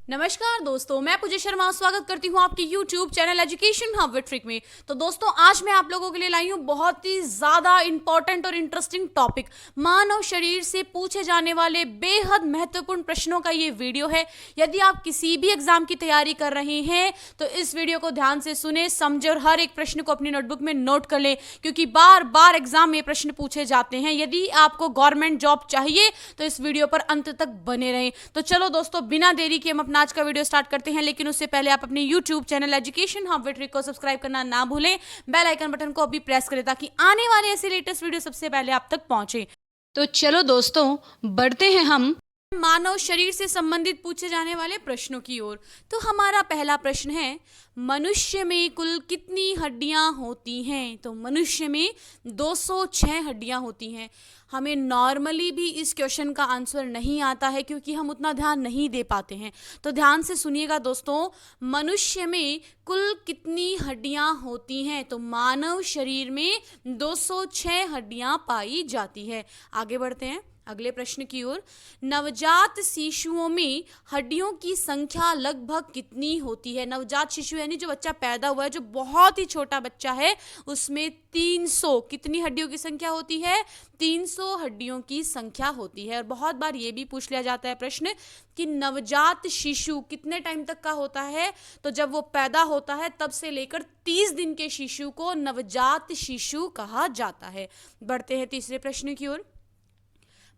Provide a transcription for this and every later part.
नमस्कार दोस्तों, मैं पूजा शर्मा स्वागत करती हूँ आपके YouTube channel education hub with trick में। तो दोस्तों, आज मैं आप लोगों के लिए लाई हूँ बहुत ही ज़्यादा इंपॉर्टेंट और इंटरेस्टिंग टॉपिक। मानव शरीर से पूछे जाने वाले बेहद महत्वपूर्ण प्रश्नों का ये वीडियो है। यदि आप किसी भी एग्जाम की तैयारी कर रहे हैं तो इस वीडियो को ध्यान से सुने, समझे और हर एक प्रश्न को अपनी नोटबुक में नोट कर लें, क्योंकि बार बार एग्जाम में प्रश्न पूछे जाते हैं। यदि आपको गवर्नमेंट जॉब चाहिए तो इस वीडियो पर अंत तक बने रहें। तो चलो दोस्तों, बिना देरी के हम अपना आज का वीडियो स्टार्ट करते हैं, लेकिन उससे पहले आप अपने YouTube channel education hub with trick को सब्सक्राइब करना ना भूलें। बेल आइकन बटन को अभी प्रेस करें ताकि आने वाले ऐसे लेटेस्ट वीडियो सबसे पहले आप तक पहुंचे। तो चलो दोस्तों, बढ़ते हैं हम मानव शरीर से संबंधित पूछे जाने वाले प्रश्नों की ओर। तो हमारा पहला प्रश्न है, मनुष्य में कुल कितनी हड्डियां होती हैं? तो मनुष्य में 206 हड्डियां होती हैं। हमें नॉर्मली भी इस क्वेश्चन का आंसर नहीं आता है क्योंकि हम उतना ध्यान नहीं दे पाते हैं। तो ध्यान से सुनिएगा दोस्तों, मनुष्य में कुल कितनी हड्डियां होती हैं? तो मानव शरीर में 206 हड्डियां पाई जाती है। आगे बढ़ते हैं अगले प्रश्न की ओर। नवजात शिशुओं में हड्डियों की संख्या लगभग कितनी होती है? नवजात शिशु यानी जो बच्चा पैदा हुआ है, जो बहुत ही छोटा बच्चा है, उसमें 300 कितनी हड्डियों की संख्या होती है? 300 हड्डियों की संख्या होती है। और बहुत बार ये भी पूछ लिया जाता है प्रश्न कि नवजात शिशु कितने टाइम तक का होता है? तो जब वो पैदा होता है तब से लेकर 30 दिन के शिशु को नवजात शिशु कहा जाता है। बढ़ते हैं तीसरे प्रश्न की ओर।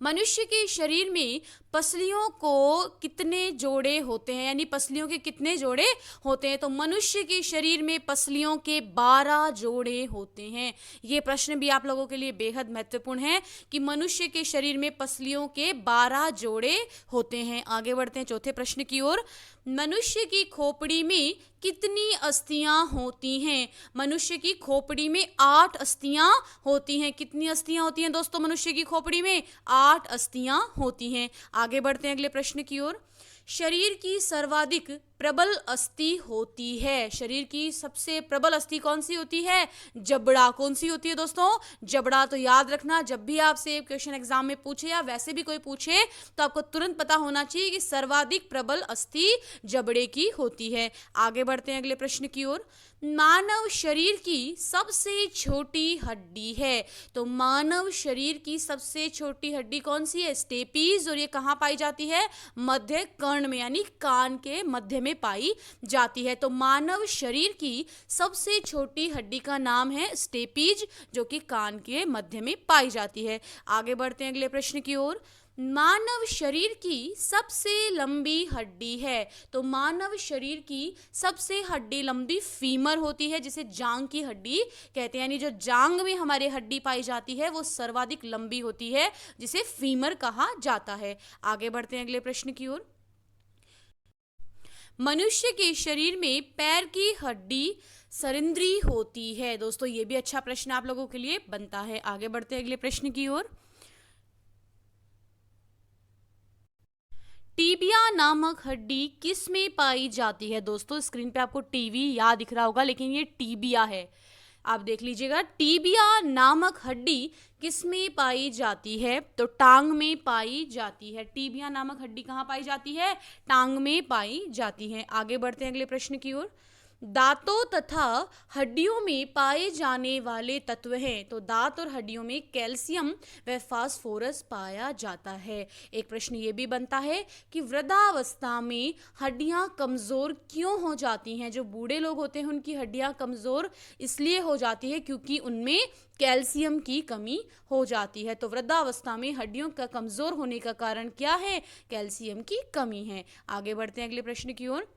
मनुष्य के शरीर में पसलियों को कितने जोड़े होते हैं? यानी पसलियों के कितने जोड़े होते हैं? तो मनुष्य के शरीर में पसलियों के 12 जोड़े होते हैं। ये प्रश्न भी आप लोगों के लिए बेहद महत्वपूर्ण है कि मनुष्य के शरीर में पसलियों के 12 जोड़े होते हैं। आगे बढ़ते हैं चौथे प्रश्न की ओर। मनुष्य की खोपड़ी में कितनी अस्थियां होती हैं? मनुष्य की खोपड़ी में 8 अस्थियां होती हैं। कितनी अस्थियां होती हैं दोस्तों मनुष्य की खोपड़ी में? 8 अस्थियां होती हैं। आगे बढ़ते हैं अगले प्रश्न की ओर। शरीर की सर्वाधिक प्रबल अस्थि होती है। शरीर की सबसे प्रबल अस्थि कौन सी होती है? जबड़ा। कौन सी होती है दोस्तों? जबड़ा। तो याद रखना, जब भी आपसे क्वेश्चन एग्जाम में पूछे या वैसे भी कोई पूछे तो आपको तुरंत पता होना चाहिए कि सर्वाधिक प्रबल अस्थि जबड़े की होती है। आगे बढ़ते हैं अगले प्रश्न की ओर। मानव शरीर की सबसे छोटी हड्डी है। तो मानव शरीर की सबसे छोटी हड्डी कौन सी है? स्टेपीज। और ये कहाँ पाई जाती है? मध्य कर्ण में, यानी कान के मध्य में पाई जाती है। तो मानव शरीर की सबसे छोटी हड्डी का नाम है स्टेपीज, जो कि कान के मध्य में पाई जाती है। आगे बढ़ते हैं अगले प्रश्न की ओर। मानव शरीर की सबसे लंबी हड्डी है। तो मानव शरीर की सबसे हड्डी लंबी फीमर होती है, जिसे जांग की हड्डी कहते हैं। यानी जो जांग में हमारे हड्डी पाई जाती है वो सर्वाधिक लंबी होती है, जिसे फीमर कहा जाता है। आगे बढ़ते हैं अगले प्रश्न की ओर। मनुष्य के शरीर में पैर की हड्डी सरिंद्री होती है। दोस्तों, ये भी अच्छा प्रश्न आप लोगों के लिए बनता है। आगे बढ़ते हैं अगले प्रश्न की ओर। टीबिया नामक हड्डी किस में पाई जाती है? दोस्तों, स्क्रीन पे आपको टीवी याद दिख रहा होगा, लेकिन ये टीबिया है। आप देख लीजिएगा, टीबिया नामक हड्डी किस में पाई जाती है? तो टांग में पाई जाती है। टीबिया नामक हड्डी कहाँ पाई जाती है? टांग में पाई जाती है। आगे बढ़ते हैं अगले प्रश्न की ओर। दांतों तथा हड्डियों में पाए जाने वाले तत्व हैं। तो दांत और हड्डियों में कैल्शियम व फास्फोरस पाया जाता है। एक प्रश्न ये भी बनता है कि वृद्धावस्था में हड्डियां कमज़ोर क्यों हो जाती हैं? जो बूढ़े लोग होते हैं उनकी हड्डियां कमज़ोर इसलिए हो जाती है क्योंकि उनमें कैल्शियम की कमी हो जाती है। तो वृद्धावस्था में हड्डियों का कमज़ोर होने का कारण क्या है? कैल्शियम की कमी है। आगे बढ़ते हैं अगले प्रश्न की ओर।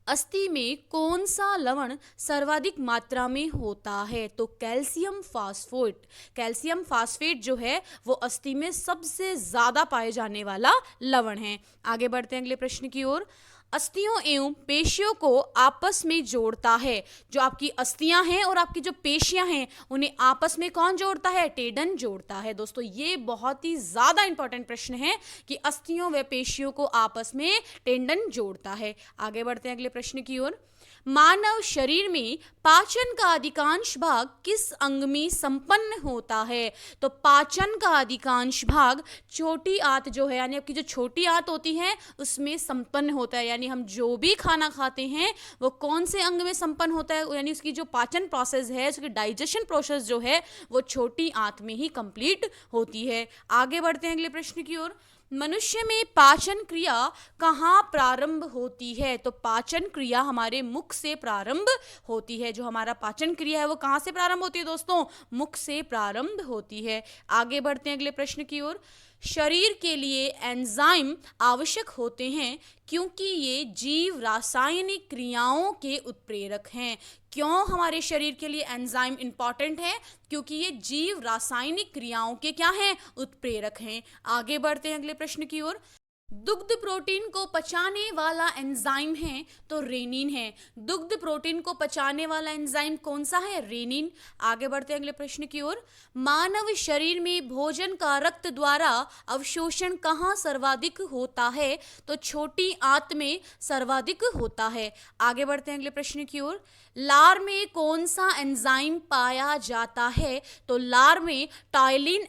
अस्थि में कौन सा लवण सर्वाधिक मात्रा में होता है? तो कैल्शियम फास्फेट। कैल्शियम फास्फेट जो है वो अस्थि में सबसे ज़्यादा पाए जाने वाला लवण है। आगे बढ़ते हैं अगले प्रश्न की ओर। अस्थियों एवं पेशियों को आपस में जोड़ता है। जो आपकी अस्थियां हैं और आपकी जो पेशियां हैं उन्हें आपस में कौन जोड़ता है? टेंडन जोड़ता है। दोस्तों, ये बहुत ही ज़्यादा इंपॉर्टेंट प्रश्न है कि अस्थियों व पेशियों को आपस में टेंडन जोड़ता है। आगे बढ़ते हैं अगले प्रश्न की ओर। मानव शरीर में पाचन का अधिकांश भाग किस अंग में संपन्न होता है? तो पाचन का अधिकांश भाग छोटी आंत जो है, यानी आपकी जो छोटी आंत होती है उसमें संपन्न होता है। यानी हम जो भी खाना खाते हैं वो कौन से अंग में संपन्न होता है, यानी उसकी जो पाचन प्रोसेस है, उसकी डाइजेशन प्रोसेस जो है वो छोटी आंत में ही कंप्लीट होती है। आगे बढ़ते हैं अगले प्रश्न की ओर। मनुष्य में पाचन क्रिया कहाँ प्रारंभ होती है? तो पाचन क्रिया हमारे मुख से प्रारंभ होती है। जो हमारा पाचन क्रिया है वो कहाँ से प्रारंभ होती है दोस्तों? मुख से प्रारंभ होती है। आगे बढ़ते हैं अगले प्रश्न की ओर। शरीर के लिए एंजाइम आवश्यक होते हैं क्योंकि ये जीव रासायनिक क्रियाओं के उत्प्रेरक हैं। क्यों हमारे शरीर के लिए एंजाइम इंपॉर्टेंट है? क्योंकि ये जीव रासायनिक क्रियाओं के क्या हैं? उत्प्रेरक हैं। आगे बढ़ते हैं अगले प्रश्न की ओर। दुग्ध प्रोटीन को पचाने वाला एंजाइम है तो रेनिन है। दुग्ध प्रोटीन को पचाने वाला एंजाइम कौन सा है? रेनिन। आगे बढ़ते हैं अगले प्रश्न की ओर। मानव शरीर में भोजन का रक्त द्वारा अवशोषण कहाँ सर्वाधिक होता है? तो छोटी आंत में सर्वाधिक होता है। आगे बढ़ते हैं अगले प्रश्न की ओर। लार में कौन सा एंजाइम पाया जाता है? तो लार में टायलिन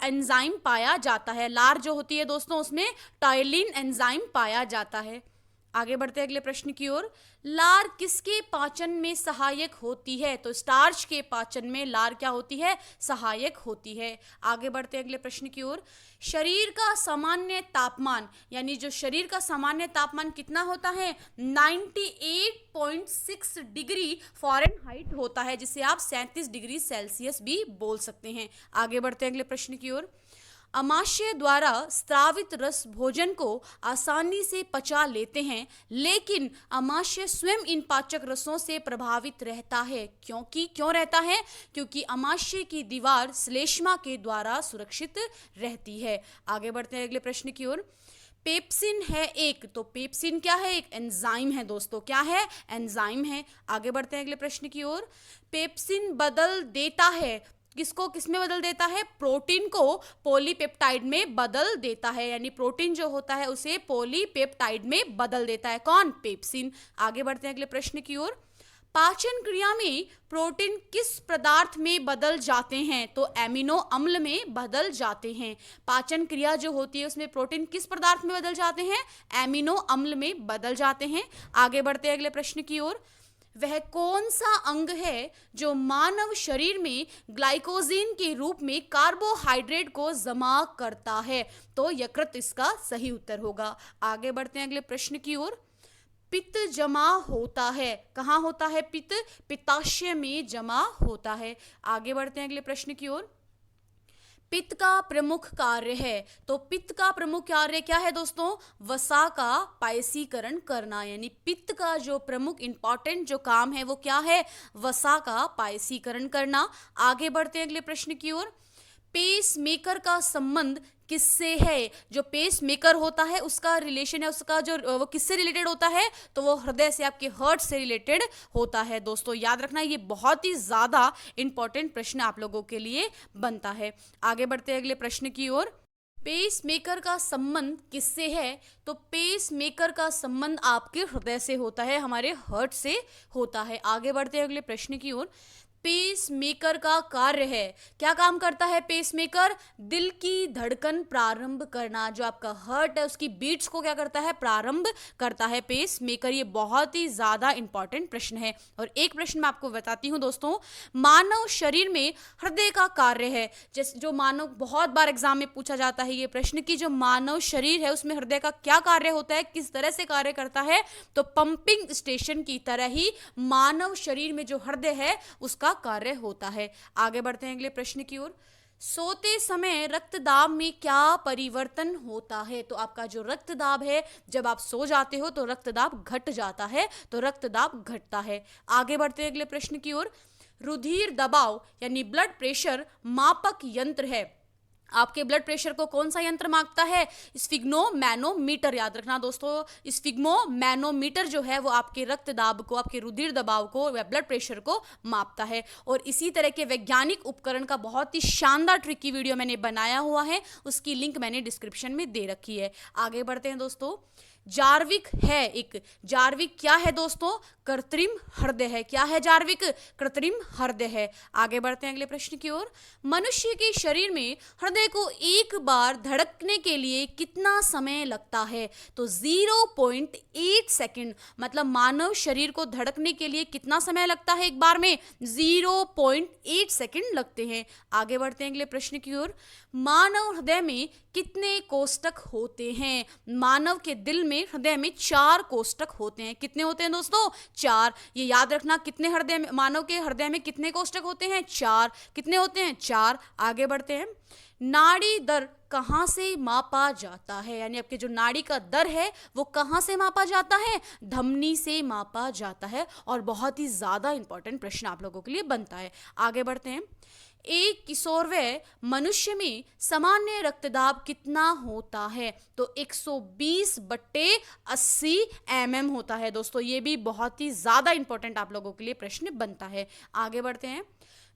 एंजाइम पाया जाता है। लार जो होती है दोस्तों उसमें टायलिन एंजाइम पाया जाता है। आगे बढ़ते हैं अगले प्रश्न की ओर। लार किसके पाचन में सहायक होती है? तो स्टार्च के पाचन में लार क्या होती है? सहायक होती है। आगे बढ़ते हैं अगले प्रश्न की ओर। शरीर का सामान्य तापमान, यानी जो शरीर का सामान्य तापमान कितना होता है? 98.6 डिग्री फ़ारेनहाइट होता है, जिसे आप 37 डिग्री सेल्सियस भी बोल सकते हैं। आगे बढ़ते हैं अगले प्रश्न की ओर। अमाशय द्वारा स्रावित रस भोजन को आसानी से पचा लेते हैं, लेकिन अमाशय स्वयं इन पाचक रसों से प्रभावित रहता है। क्यों रहता है? क्योंकि अमाशय की दीवार श्लेष्मा के द्वारा सुरक्षित रहती है। आगे बढ़ते हैं अगले प्रश्न की ओर। पेप्सिन है एक, तो पेप्सिन क्या है? एक एंजाइम है दोस्तों। क्या है? एंजाइम है। आगे बढ़ते हैं अगले प्रश्न की ओर। पेप्सिन बदल देता है किसको? किसमें बदल देता है? प्रोटीन को पॉलीपेप्टाइड में बदल देता है, यानी प्रोटीन जो होता है उसे पॉलीपेप्टाइड में बदल देता है। कौन? पेप्सिन। आगे बढ़ते हैं अगले प्रश्न की ओर। पाचन क्रिया में प्रोटीन किस पदार्थ में बदल जाते हैं? तो एमिनो अम्ल में बदल जाते हैं। पाचन क्रिया जो होती है उसमें प्रोटीन किस पदार्थ में बदल जाते हैं? एमिनो अम्ल में बदल जाते हैं। आगे बढ़ते हैं अगले प्रश्न की ओर। वह कौन सा अंग है जो मानव शरीर में ग्लाइकोजीन के रूप में कार्बोहाइड्रेट को जमा करता है? तो यकृत इसका सही उत्तर होगा। आगे बढ़ते हैं अगले प्रश्न की ओर। पित्त जमा होता है, कहाँ होता है पित्त? पित्ताशय में जमा होता है। आगे बढ़ते हैं अगले प्रश्न की ओर। पित्त का प्रमुख कार्य है, तो पित्त का प्रमुख कार्य क्या है दोस्तों? वसा का पायसीकरण करना, यानी पित्त का जो प्रमुख इंपॉर्टेंट जो काम है वो क्या है? वसा का पायसीकरण करना। आगे बढ़ते हैं अगले प्रश्न की ओर। पेस मेकर का संबंध किससे है? जो पेस मेकर होता है उसका रिलेशन है, उसका जो वो किससे रिलेटेड होता है? तो वो हृदय से, आपके हार्ट से रिलेटेड होता है। दोस्तों याद रखना, ये बहुत ही ज़्यादा इंपॉर्टेंट प्रश्न आप लोगों के लिए बनता है। आगे बढ़ते हैं अगले प्रश्न की ओर। पेस मेकर का संबंध किससे है? तो पेस मेकर का संबंध आपके हृदय से होता है, हमारे हार्ट से होता है। आगे बढ़ते हैं अगले प्रश्न की ओर। पेस मेकर का कार्य है, क्या काम करता है पेस मेकर? दिल की धड़कन प्रारंभ करना, जो आपका हार्ट है उसकी बीट्स को क्या करता है? प्रारंभ करता है पेस मेकर। ये बहुत ही ज़्यादा इंपॉर्टेंट प्रश्न है। और एक प्रश्न मैं आपको बताती हूँ दोस्तों, मानव शरीर में हृदय का कार्य है, जैसे जो मानव, बहुत बार एग्जाम में पूछा जाता है ये प्रश्न कि जो मानव शरीर है उसमें हृदय का क्या कार्य होता है, किस तरह से कार्य करता है? तो पंपिंग स्टेशन की तरह ही मानव शरीर में जो हृदय है उसका कार्य होता है। आगे बढ़ते हैं अगले प्रश्न की ओर। सोते समय रक्तदाब में क्या परिवर्तन होता है? तो आपका जो रक्तदाब है, जब आप सो जाते हो तो रक्तदाब घट जाता है, तो रक्तदाब घटता है। आगे बढ़ते हैं अगले प्रश्न की ओर। रुधिर दबाव यानी ब्लड प्रेशर मापक यंत्र है, आपके ब्लड प्रेशर को कौन सा यंत्र मापता है? स्फिग्नोमैनोमीटर। याद रखना दोस्तों, स्फिग्नोमैनोमीटर जो है वो आपके रक्तदाब को, आपके रुधिर दबाव को, ब्लड प्रेशर को मापता है। और इसी तरह के वैज्ञानिक उपकरण का बहुत ही शानदार ट्रिकी वीडियो मैंने बनाया हुआ है, उसकी लिंक मैंने डिस्क्रिप्शन में दे रखी है। आगे बढ़ते हैं दोस्तों। जार्विक है एक, जार्विक क्या है दोस्तों? कृत्रिम हृदय है। क्या है जार्विक? कृत्रिम हृदय है। आगे बढ़ते हैं अगले प्रश्न की ओर। मनुष्य के शरीर में हृदय को एक बार धड़कने के लिए कितना समय लगता है? तो 0.8 सेकंड, मतलब मानव शरीर को धड़कने के लिए कितना समय लगता है एक बार में? 0.8 सेकंड लगते हैं। आगे बढ़ते हैं अगले प्रश्न की ओर। मानव हृदय में कितने कोष्ठक होते हैं? मानव के दिल में, हृदय में 4 कोष्ठक होते हैं। कितने होते हैं दोस्तों? 4। ये याद रखना, कितने हृदय में, मानव के हृदय में कितने कोष्ठक होते हैं? 4। कितने होते हैं? 4। आगे बढ़ते हैं। नाड़ी दर कहाँ से मापा जाता है? यानी आपके जो नाड़ी का दर है वो कहाँ से मापा जाता है? धमनी से मापा जाता है। और बहुत ही ज्यादा इंपॉर्टेंट प्रश्न आप लोगों के लिए बनता है। आगे बढ़ते हैं। एक किशोरवय मनुष्य में सामान्य रक्तदाब कितना होता है? तो 120/80 mm होता है दोस्तों। ये भी बहुत ही ज्यादा इंपॉर्टेंट आप लोगों के लिए प्रश्न बनता है। आगे बढ़ते हैं।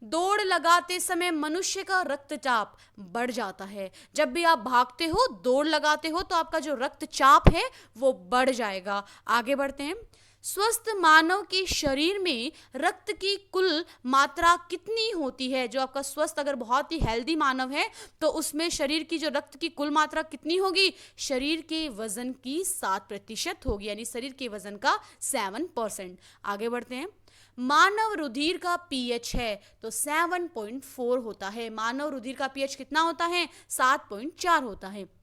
दौड़ लगाते समय मनुष्य का रक्तचाप बढ़ जाता है। जब भी आप भागते हो, दौड़ लगाते हो, तो आपका जो रक्तचाप है वो बढ़ जाएगा। आगे बढ़ते हैं। स्वस्थ मानव के शरीर में रक्त की कुल मात्रा कितनी होती है? जो आपका स्वस्थ, अगर बहुत ही हेल्दी मानव है तो उसमें शरीर की जो रक्त की कुल मात्रा कितनी होगी? शरीर के वजन की 7% होगी, यानी शरीर के वजन का 7%। आगे बढ़ते हैं। मानव रुधिर का पीएच है तो 7.4 होता है। मानव रुधिर का पीएच कितना होता है? 7.4 होता है।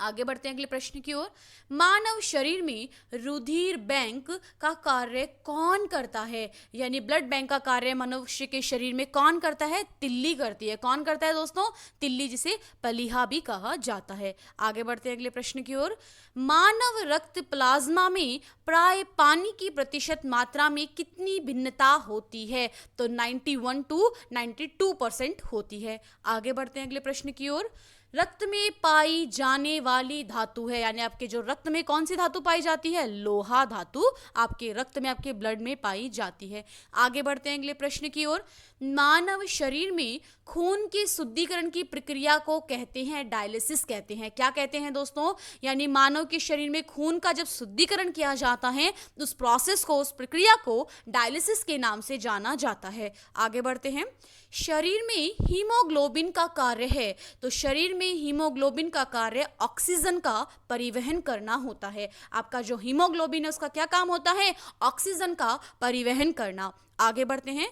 आगे बढ़ते हैं अगले प्रश्न की ओर। मानव शरीर में रुधिर बैंक का कार्य कौन करता है? यानी ब्लड बैंक का कार्य मनुष्य के शरीर में कौन करता है? तिल्ली करती है। कौन करता है दोस्तों? तिल्ली, जिसे प्लीहा भी कहा जाता है। आगे बढ़ते हैं अगले प्रश्न की ओर। मानव रक्त प्लाज्मा में प्राय पानी की प्रतिशत मात्रा में कितनी भिन्नता होती है? तो 91 to 92% होती है। आगे बढ़ते हैं अगले प्रश्न की ओर। रक्त में पाई जाने वाली धातु है, यानी आपके जो रक्त में कौन सी धातु पाई जाती है? लोहा धातु आपके रक्त में, आपके ब्लड में पाई जाती है। आगे बढ़ते हैं अगले प्रश्न की ओर। मानव शरीर में खून के शुद्धिकरण की प्रक्रिया को कहते हैं डायलिसिस कहते हैं। क्या कहते हैं दोस्तों? यानी मानव के शरीर में खून का जब शुद्धिकरण किया जाता है उस प्रोसेस को, उस प्रक्रिया को डायलिसिस के नाम से जाना जाता है। आगे बढ़ते हैं। शरीर में हीमोग्लोबिन का कार्य है तो शरीर में हीमोग्लोबिन का कार्य ऑक्सीजन का परिवहन करना होता है। आपका जो हीमोग्लोबिन है उसका क्या काम होता है? ऑक्सीजन का परिवहन करना। आगे बढ़ते हैं।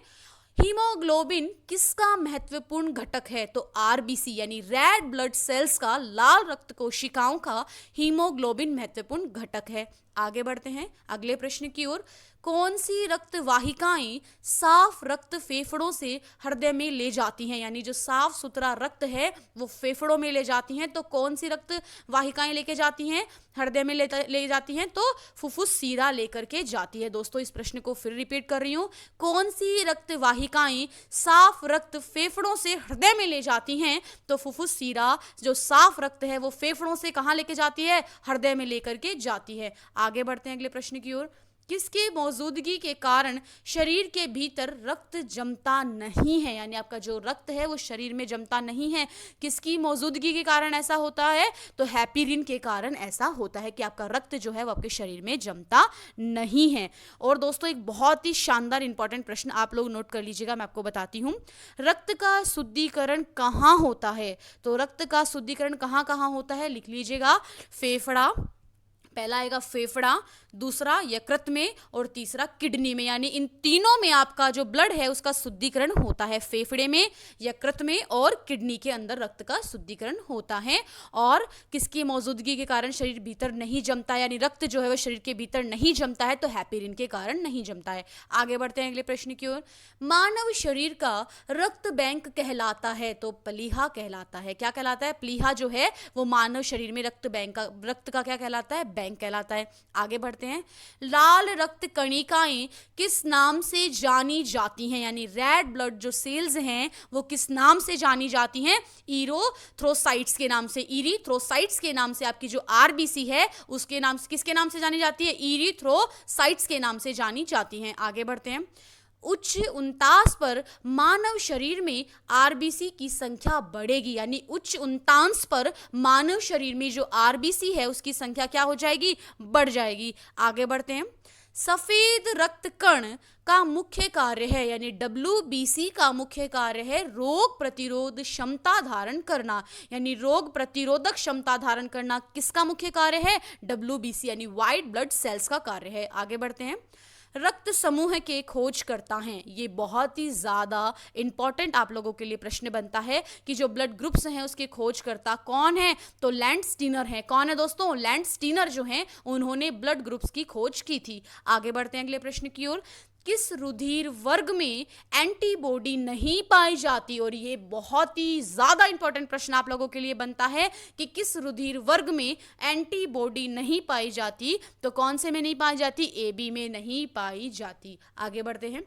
हीमोग्लोबिन किसका महत्वपूर्ण घटक है? तो आरबीसी यानी रेड ब्लड सेल्स का, लाल रक्त कोशिकाओं का हीमोग्लोबिन महत्वपूर्ण घटक है। आगे बढ़ते हैं अगले प्रश्न की ओर। कौन सी रक्त वाहिकाएं साफ रक्त फेफड़ों से हृदय में ले जाती हैं? यानी जो साफ सुथरा रक्त है वो फेफड़ों में ले जाती हैं। तो कौन सी रक्त वाहिकाएं लेके जाती हैं हृदय में? ले जाती हैं तो फुफ्फुस सीरा लेकर के जाती है। दोस्तों इस प्रश्न को फिर रिपीट कर रही हूं। कौन सी रक्त वाहिकाएं साफ रक्त फेफड़ों से हृदय में ले जाती हैं? तो फुफ्फुस सीरा जो साफ रक्त है वो फेफड़ों से कहां लेके जाती है? हृदय में लेकर के जाती है। आगे बढ़ते हैं अगले प्रश्न की ओर। किसके मौजूदगी के कारण शरीर के भीतर रक्त जमता नहीं है? यानी आपका जो रक्त है वो शरीर में जमता नहीं है। किसकी मौजूदगी के कारण ऐसा होता है? तो हैपेरिन के कारण ऐसा होता है कि आपका रक्त जो है वो आपके शरीर में जमता नहीं है। और दोस्तों एक बहुत ही शानदार इंपॉर्टेंट प्रश्न आप लोग नोट कर लीजिएगा, मैं आपको बताती हूँ। रक्त का शुद्धिकरण कहाँ होता है? तो रक्त का शुद्धिकरण कहाँ कहाँ होता है? लिख लीजिएगा। फेफड़ा, पहला आएगा फेफड़ा, दूसरा यकृत में और तीसरा किडनी में। यानी इन तीनों में आपका जो ब्लड है उसका शुद्धिकरण होता है। फेफड़े में, यकृत में और किडनी के अंदर रक्त का शुद्धिकरण होता है। और किसकी मौजूदगी के कारण शरीर भीतर नहीं जमता है, यानी रक्त जो है वो शरीर के भीतर नहीं जमता है? तो हैपेरिन के कारण नहीं जमता है। आगे बढ़ते हैं अगले प्रश्न की ओर। मानव शरीर का रक्त बैंक कहलाता है तो प्लीहा कहलाता है। क्या कहलाता है? प्लीहा जो है वो मानव शरीर में रक्त बैंक का, रक्त का क्या कहलाता है? बैंक कहलाता है। आगे बढ़ते हैं। लाल रक्त कणिकाएं किस नाम से जानी जाती हैं? यानी रेड ब्लड जो सेल्स हैं वो किस नाम से जानी जाती हैं? इरिथ्रोसाइट्स के नाम से। इरिथ्रोसाइट्स के नाम से आपकी जो आरबीसी है उसके नाम से, किसके नाम से जानी जाती है? इरिथ्रोसाइट्स के नाम से जानी जाती हैं। आगे बढ़ते हैं। उच्च 49 पर मानव शरीर में आरबीसी की संख्या बढ़ेगी, यानी उच्च 49 पर मानव शरीर में जो आरबीसी है उसकी संख्या क्या हो जाएगी, बढ़ जाएगी। आगे बढ़ते हैं। सफेद रक्त कण का मुख्य कार्य है, यानी WBC का मुख्य कार्य है रोग प्रतिरोध क्षमता धारण करना, यानी रोग प्रतिरोधक क्षमता धारण करना किसका मुख्य कार्य है, WBC यानी व्हाइट ब्लड सेल्स का कार्य है। आगे बढ़ते हैं। रक्त समूह के खोज करता है, ये बहुत ही ज़्यादा इंपॉर्टेंट आप लोगों के लिए प्रश्न बनता है कि जो ब्लड ग्रुप्स हैं उसके खोज करता कौन है, तो लैंडस्टीनर है। कौन है दोस्तों, लैंडस्टीनर जो हैं उन्होंने ब्लड ग्रुप्स की खोज की थी। आगे बढ़ते हैं अगले प्रश्न की ओर। किस रुधिर वर्ग में एंटीबॉडी नहीं पाई जाती, और ये बहुत ही ज़्यादा इंपॉर्टेंट प्रश्न आप लोगों के लिए बनता है कि किस रुधिर वर्ग में एंटीबॉडी नहीं पाई जाती, तो कौन से में नहीं पाई जाती, AB में नहीं पाई जाती। आगे बढ़ते हैं।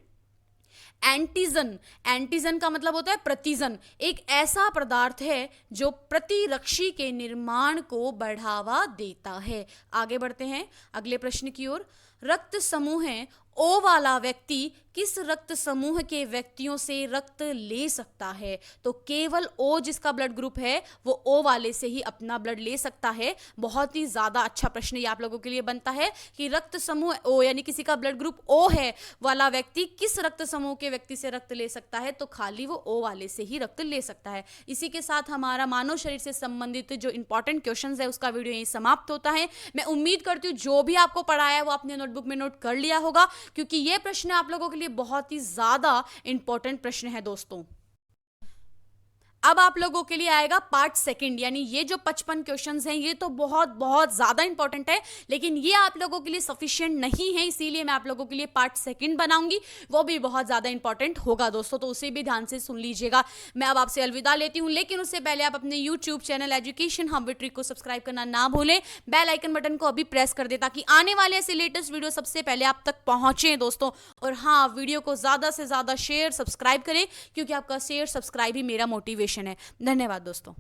एंटीजन, एंटीजन का मतलब होता है प्रतिजन, एक ऐसा पदार्थ है जो प्रतिरक्षी के निर्माण को बढ़ावा देता है। आगे बढ़ते हैं अगले प्रश्न की ओर। रक्त समूह O वाला व्यक्ति किस रक्त समूह के व्यक्तियों से रक्त ले सकता है, तो केवल O जिसका ब्लड ग्रुप है वो O वाले से ही अपना ब्लड ले सकता है। बहुत ही ज़्यादा अच्छा प्रश्न ये आप लोगों के लिए बनता है कि रक्त समूह O यानी किसी का ब्लड ग्रुप O है वाला व्यक्ति किस रक्त समूह के व्यक्ति से रक्त ले सकता है, तो खाली वो O वाले से ही रक्त ले सकता है। इसी के साथ हमारा मानव शरीर से संबंधित जो इंपॉर्टेंट क्वेश्चंस है उसका वीडियो यहीं समाप्त होता है। मैं उम्मीद करती हूँ जो भी आपको पढ़ाया है वो आपने नोटबुक में नोट कर लिया होगा, क्योंकि ये प्रश्न आप लोगों के लिए बहुत ही ज्यादा इंपॉर्टेंट प्रश्न है दोस्तों। अब आप लोगों के लिए आएगा पार्ट सेकंड, यानी ये जो 55 क्वेश्चंस हैं ये तो बहुत बहुत ज़्यादा इंपॉर्टेंट है, लेकिन ये आप लोगों के लिए सफिशिएंट नहीं है, इसीलिए मैं आप लोगों के लिए पार्ट सेकंड बनाऊंगी, वो भी बहुत ज़्यादा इंपॉर्टेंट होगा दोस्तों, तो उसे भी ध्यान से सुन लीजिएगा। मैं अब आपसे अलविदा लेती हूँ, लेकिन उससे पहले आप अपने YouTube channel education hub with trick को सब्सक्राइब करना ना भूलें, बेल आइकन बटन को अभी प्रेस कर दे ताकि आने वाले ऐसे लेटेस्ट वीडियो सबसे पहले आप तक पहुँचे दोस्तों। और हाँ, वीडियो को ज़्यादा से ज़्यादा शेयर सब्सक्राइब करें, क्योंकि आपका शेयर सब्सक्राइब ही मेरा मोटिवेशन है। धन्यवाद दोस्तों।